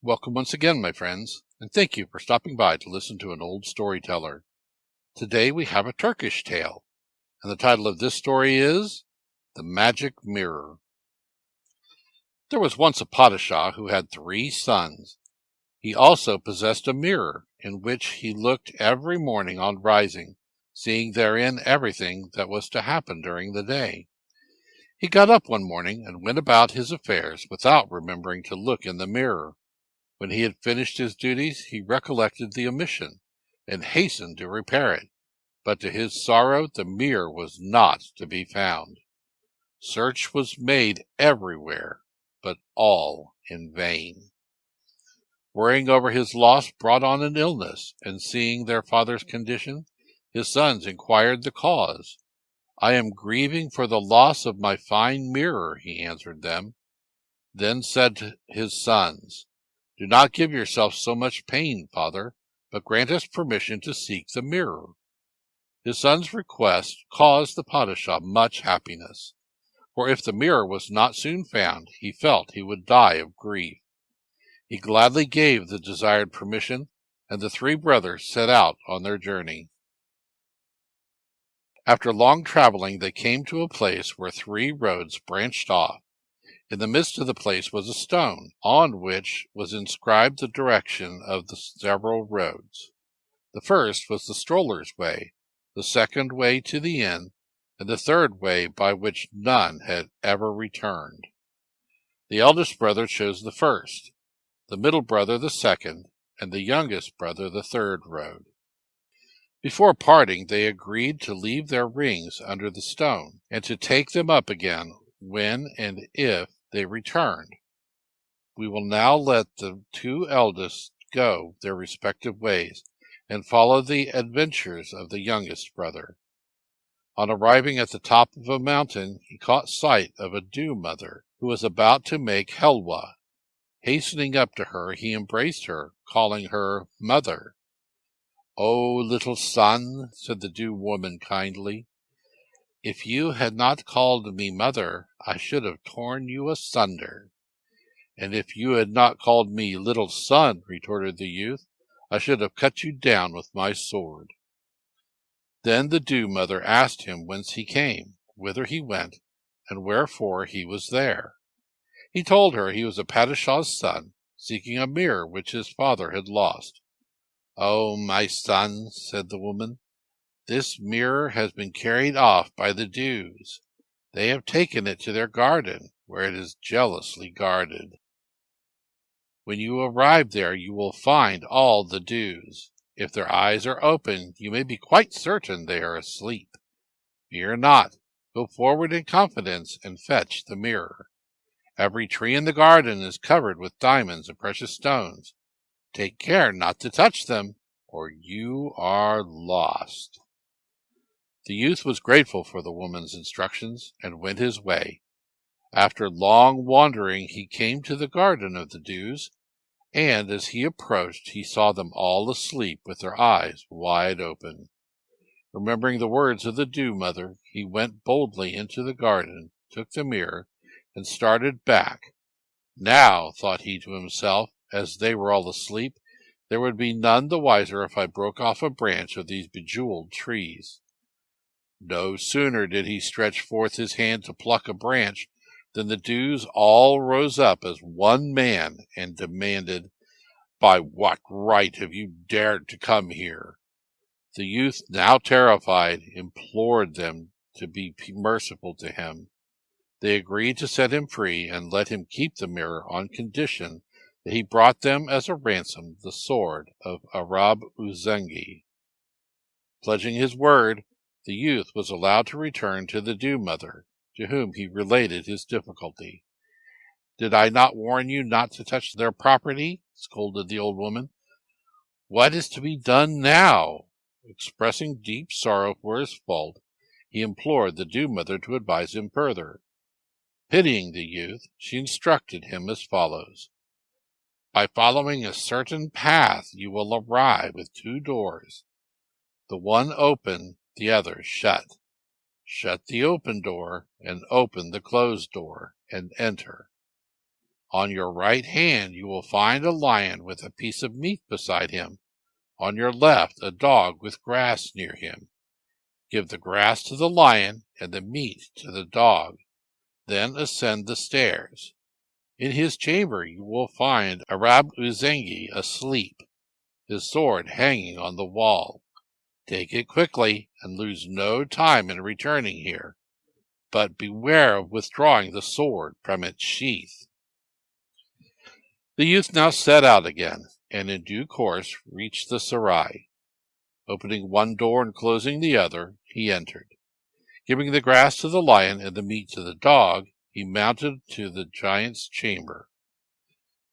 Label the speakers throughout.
Speaker 1: Welcome once again, my friends, and thank you for stopping by to listen to an old storyteller. Today we have a Turkish tale, and the title of this story is The Magic Mirror. There was once a padishah who had 3 sons. He also possessed a mirror in which he looked every morning on rising, seeing therein everything that was to happen during the day. He got up one morning and went about his affairs without remembering to look in the mirror. When he had finished his duties, he recollected the omission, and hastened to repair it. But to his sorrow, the mirror was not to be found. Search was made everywhere, but all in vain. Worrying over his loss brought on an illness, and seeing their father's condition, his sons inquired the cause. "I am grieving for the loss of my fine mirror," he answered them. Then said to his sons, "Do not give yourself so much pain, father, but grant us permission to seek the mirror." His son's request caused the padishah much happiness, for if the mirror was not soon found, he felt he would die of grief. He gladly gave the desired permission, and the 3 brothers set out on their journey. After long traveling, they came to a place where 3 roads branched off. In the midst of the place was a stone, on which was inscribed the direction of the several roads. The first was the stroller's way, the second way to the inn, and the third way by which none had ever returned. The eldest brother chose the first, the middle brother the second, and the youngest brother the third road. Before parting, they agreed to leave their rings under the stone, and to take them up again when and if they returned. We will now let the 2 eldest go their respective ways, and follow the adventures of the youngest brother. On arriving at the top of a mountain, he caught sight of a Dew Mother, who was about to make helwa. Hastening up to her, he embraced her, calling her mother. "Oh, little son," said the Dew Woman kindly, "if you had not called me mother, I should have torn you asunder." "And if you had not called me little son," retorted the youth, "I should have cut you down with my sword." Then the Dew Mother asked him whence he came, whither he went, and wherefore he was there. He told her he was a padishah's son, seeking a mirror which his father had lost. "Oh, my son," said the woman, "this mirror has been carried off by the Dews. They have taken it to their garden, where it is jealously guarded. When you arrive there, you will find all the Dews. If their eyes are open, you may be quite certain they are asleep. Fear not. Go forward in confidence and fetch the mirror. Every tree in the garden is covered with diamonds and precious stones. Take care not to touch them, or you are lost." The youth was grateful for the woman's instructions, and went his way. After long wandering, he came to the garden of the Dews, and as he approached, he saw them all asleep with their eyes wide open. Remembering the words of the Dew Mother, he went boldly into the garden, took the mirror, and started back. "Now," thought he to himself, as they were all asleep, "there would be none the wiser if I broke off a branch of these bejeweled trees." No sooner did he stretch forth his hand to pluck a branch than the Dews all rose up as one man and demanded, "By what right have you dared to come here?" The youth, now terrified, implored them to be merciful to him. They agreed to set him free and let him keep the mirror on condition that he brought them as a ransom the sword of Arab Uzangi. Pledging his word, the youth was allowed to return to the Dew Mother, to whom he related his difficulty. "Did I not warn you not to touch their property?" scolded the old woman. "What is to be done now?" Expressing deep sorrow for his fault, he implored the Dew Mother to advise him further. Pitying the youth, she instructed him as follows. "By following a certain path, you will arrive with 2 doors. The one open, the other shut. Shut the open door, and open the closed door, and enter. On your right hand you will find a lion with a piece of meat beside him. On your left a dog with grass near him. Give the grass to the lion and the meat to the dog. Then ascend the stairs. In his chamber you will find Arab Uzengi asleep, his sword hanging on the wall. Take it quickly and lose no time in returning here, but beware of withdrawing the sword from its sheath. The youth now set out again, and in due course reached the serai. Opening one door and closing the other, he entered. Giving the grass to the lion and the meat to the dog, he mounted to the giant's chamber.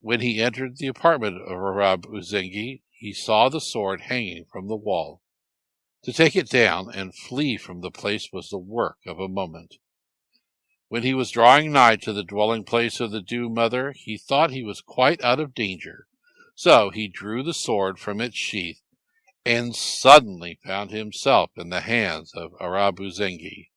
Speaker 1: When he entered the apartment of Arab Uzengi, he saw the sword hanging from the wall. To take it down and flee from the place was the work of a moment. When he was drawing nigh to the dwelling place of the Dew Mother, he thought he was quite out of danger. So he drew the sword from its sheath, and suddenly found himself in the hands of Arab Uzengi.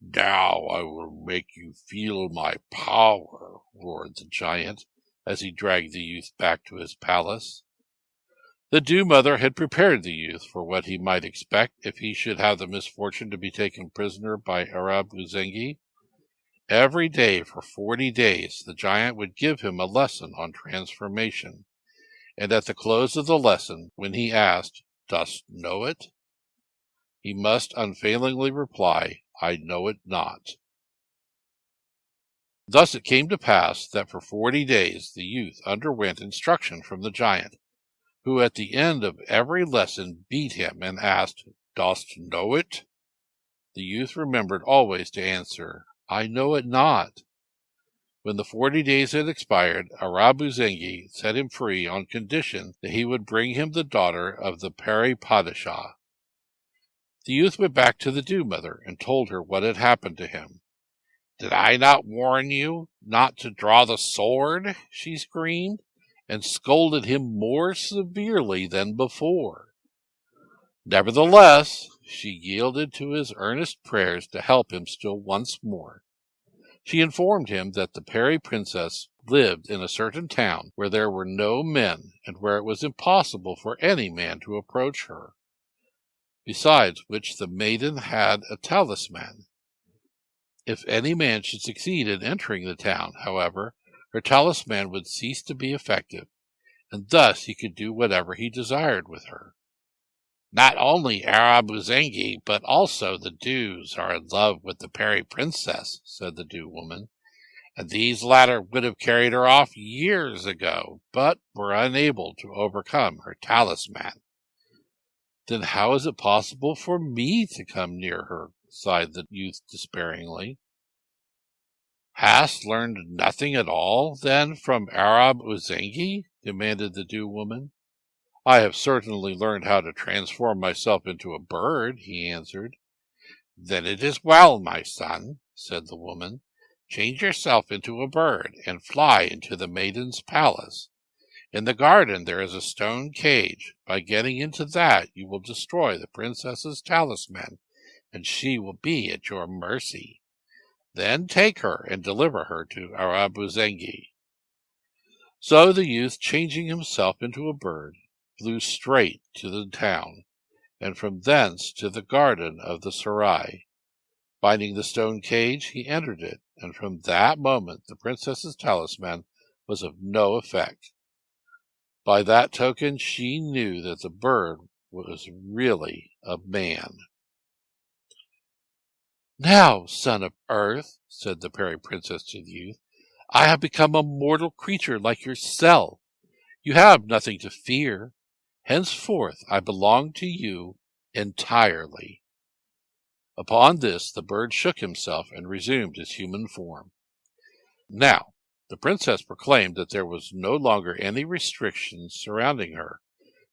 Speaker 1: "Now I will make you feel my power," roared the giant, as he dragged the youth back to his palace. The Dew Mother had prepared the youth for what he might expect if he should have the misfortune to be taken prisoner by Arab Uzengi. Every day for 40 days the giant would give him a lesson on transformation, and at the close of the lesson, when he asked, "Dost know it?" he must unfailingly reply, "I know it not." Thus it came to pass that for 40 days the youth underwent instruction from the giant, who at the end of every lesson beat him and asked, "Dost know it?" The youth remembered always to answer, "I know it not." When the 40 days had expired, Arab Uzengi set him free on condition that he would bring him the daughter of the Peri Padishah. The youth went back to the Dew Mother and told her what had happened to him. "Did I not warn you not to draw the sword?" she screamed, and scolded him more severely than before. Nevertheless, she yielded to his earnest prayers to help him still once more. She informed him that the Peri Princess lived in a certain town where there were no men, and where it was impossible for any man to approach her. Besides which the maiden had a talisman. If any man should succeed in entering the town, however, her talisman would cease to be effective, and thus he could do whatever he desired with her. "Not only Arab Uzengi, but also the Dews are in love with the Peri Princess," said the Dew Woman, "and these latter would have carried her off years ago, but were unable to overcome her talisman." "Then how is it possible for me to come near her?" sighed the youth despairingly. "Hast learned nothing at all, then, from Arab Uzengi?" demanded the Dew Woman. "I have certainly learned how to transform myself into a bird," he answered. "Then it is well, my son," said the woman. "Change yourself into a bird, and fly into the maiden's palace. In the garden there is a stone cage. By getting into that you will destroy the princess's talisman, and she will be at your mercy. Then take her and deliver her to Arab Uzengi." So the youth, changing himself into a bird, flew straight to the town, and from thence to the garden of the serai. Finding the stone cage, he entered it, and from that moment the princess's talisman was of no effect. By that token she knew that the bird was really a man. "Now, son of earth," said the Peri Princess to the youth, "I have become a mortal creature like yourself. You have nothing to fear. Henceforth I belong to you entirely." Upon this the bird shook himself and resumed his human form. Now the princess proclaimed that there was no longer any restriction surrounding her.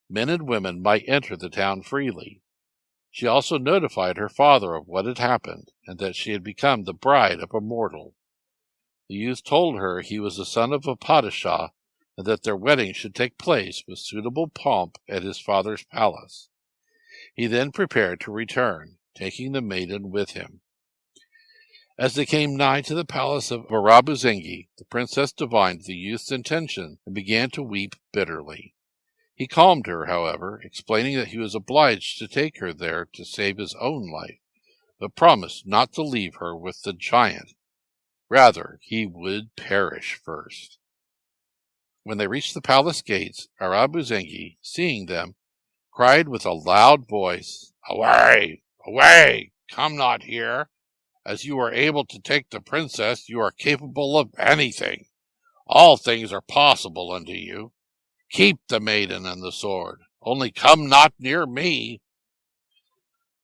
Speaker 1: Men and women might enter the town freely. She also notified her father of what had happened, and that she had become the bride of a mortal. The youth told her he was the son of a padishah, and that their wedding should take place with suitable pomp at his father's palace. He then prepared to return, taking the maiden with him. As they came nigh to the palace of Arabuzengi, the princess divined the youth's intention and began to weep bitterly. He calmed her, however, explaining that he was obliged to take her there to save his own life, but promised not to leave her with the giant. Rather, he would perish first. When they reached the palace gates, Arabuzengi, seeing them, cried with a loud voice, "Away! Away! Come not here! As you are able to take the princess, you are capable of anything. All things are possible unto you. Keep the maiden and the sword, only come not near me."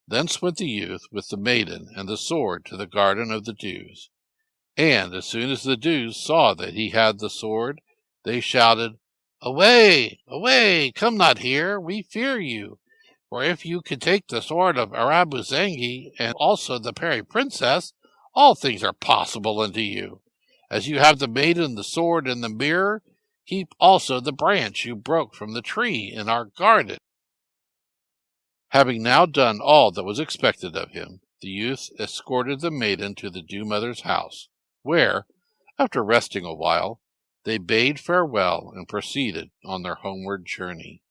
Speaker 1: Thence went the youth with the maiden and the sword to the garden of the Dews. And as soon as the Dews saw that he had the sword, they shouted, "Away, away, come not here, we fear you. For if you can take the sword of Arabuzengi and also the fairy princess, all things are possible unto you. As you have the maiden, the sword, and the mirror, keep also the branch you broke from the tree in our garden." Having now done all that was expected of him, the youth escorted the maiden to the Dew Mother's house, where, after resting a while, they bade farewell and proceeded on their homeward journey.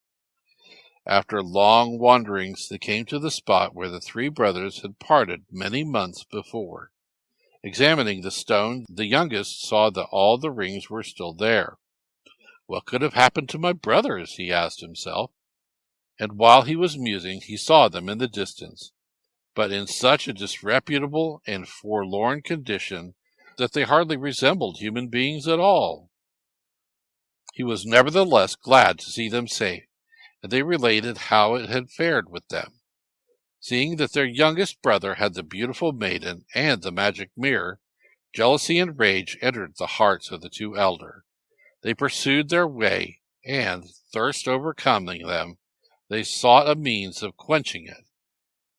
Speaker 1: After long wanderings, they came to the spot where the three brothers had parted many months before. Examining the stone, the youngest saw that all the rings were still there. "What could have happened to my brothers?" he asked himself. And while he was musing, he saw them in the distance, but in such a disreputable and forlorn condition that they hardly resembled human beings at all. He was nevertheless glad to see them safe, and they related how it had fared with them. Seeing that their youngest brother had the beautiful maiden and the magic mirror, jealousy and rage entered the hearts of the two elder. They pursued their way, and, thirst overcoming them, they sought a means of quenching it.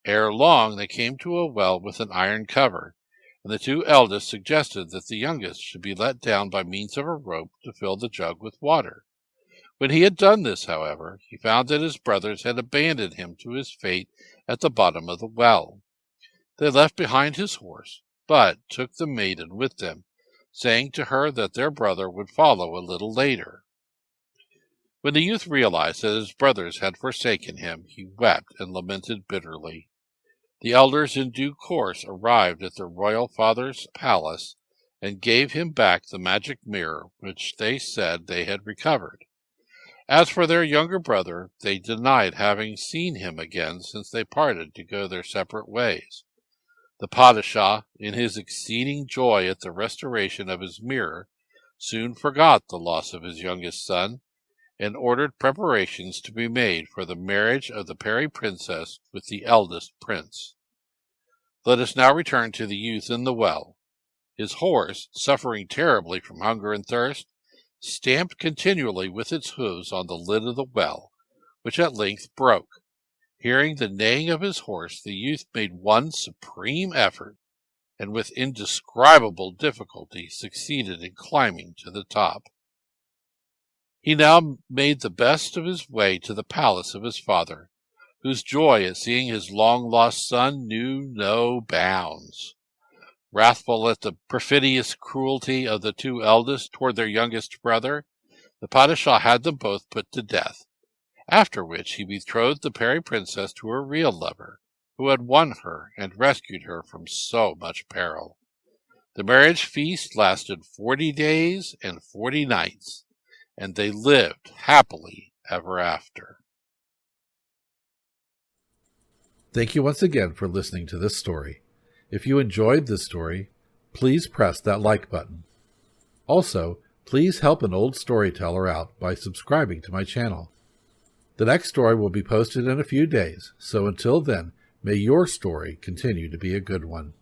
Speaker 1: Ere long they came to a well with an iron cover, and the two eldest suggested that the youngest should be let down by means of a rope to fill the jug with water. When he had done this, however, he found that his brothers had abandoned him to his fate at the bottom of the well. They left behind his horse, but took the maiden with them, saying to her that their brother would follow a little later. When the youth realized that his brothers had forsaken him, he wept and lamented bitterly. The elders in due course arrived at their royal father's palace and gave him back the magic mirror which they said they had recovered. As for their younger brother, they denied having seen him again since they parted to go their separate ways. The Padishah, in his exceeding joy at the restoration of his mirror, soon forgot the loss of his youngest son, and ordered preparations to be made for the marriage of the fairy princess with the eldest prince. Let us now return to the youth in the well. His horse, suffering terribly from hunger and thirst, stamped continually with its hoofs on the lid of the well, which at length broke. Hearing the neighing of his horse, the youth made one supreme effort, and with indescribable difficulty succeeded in climbing to the top. He now made the best of his way to the palace of his father, whose joy at seeing his long-lost son knew no bounds. Wrathful at the perfidious cruelty of the two eldest toward their youngest brother, the Padishah had them both put to death, after which he betrothed the fairy princess to her real lover, who had won her and rescued her from so much peril. The marriage feast lasted 40 days and 40 nights, and they lived happily ever after.
Speaker 2: Thank you once again for listening to this story. If you enjoyed this story, please press that like button. Also, please help an old storyteller out by subscribing to my channel. The next story will be posted in a few days, so until then, may your story continue to be a good one.